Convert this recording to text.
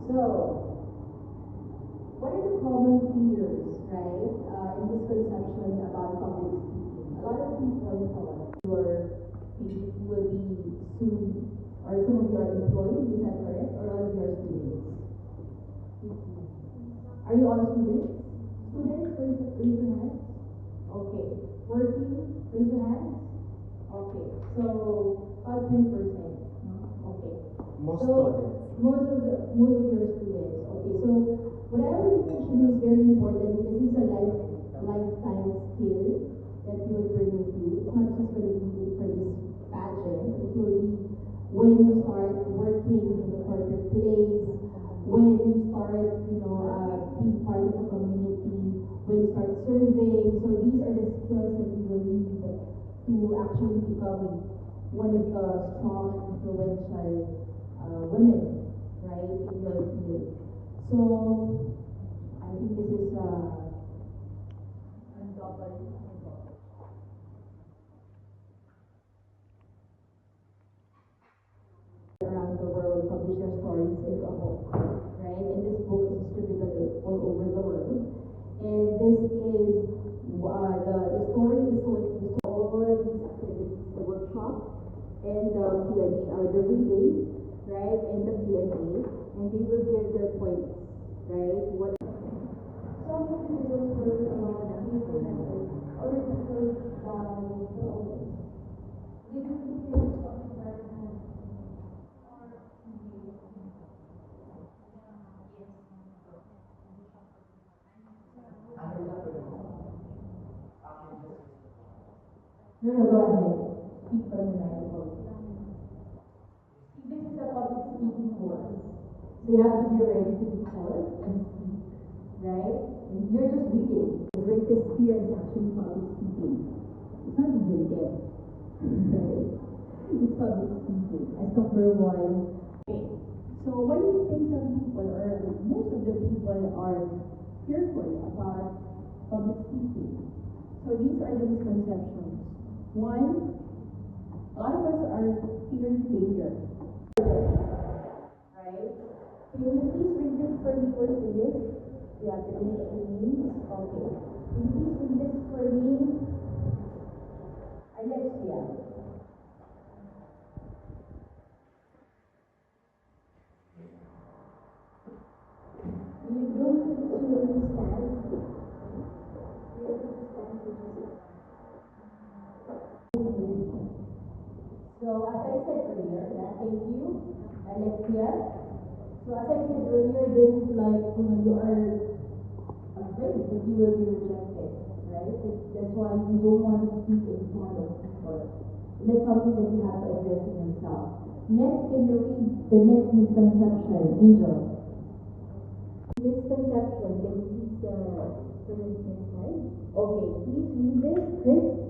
So, what are the common fears, right, and misconceptions about public speaking? A lot of people thought you will be soon, or some of you are employed, is that correct? Or all of you are students? Are you all students? Students, raise your hands. Okay. Working, raise your hands. Okay. So, about 20%. Okay. Most So, students. most of your students. Okay. So, whatever you mention is very important because it's a lifetime skill that you will bring with you. It's not just going to be for this pageant. It will be when you start working in the corporate place, when you start, being part of a community, when you start serving. So these are the skills that you will need to actually become one of the strong and influential women, right, in your field. So I think this is around the world publish their stories into a book, right? And this book is distributed all over the world. And this is the story is with all these activities, the workshop and the Q&A, or the reading, right, and the Q&A, and they will give their points, right? What some individuals were presented or represented by the others. Did you hear something like that? No, go ahead. Speak from the microphone. See, this is a public speaking course. So you have to be ready to be called and speak, right? And you're just reading. The greatest fear is actually public speaking. It's not even death, right? It's public speaking. As number one. Okay. So what do you think some people, or most of the people, are fearful about public speaking? So these are the misconceptions. One, a lot of us are fearing failure, right? Can you please read this for me? Where's the list? We have the list of the names. Okay. Can you please read this for me? Alexia. You don't need to understand. You understand So as I said earlier, thank you, Alexia. So as I said earlier, this is like, you are afraid that you will be rejected, right? That's why you don't want to speak in front of people. And that's something that you have to address in yourself. Next, can you read the next misconception, Angel? Misconception, can you please put it next slide? Okay, please read this, Chris.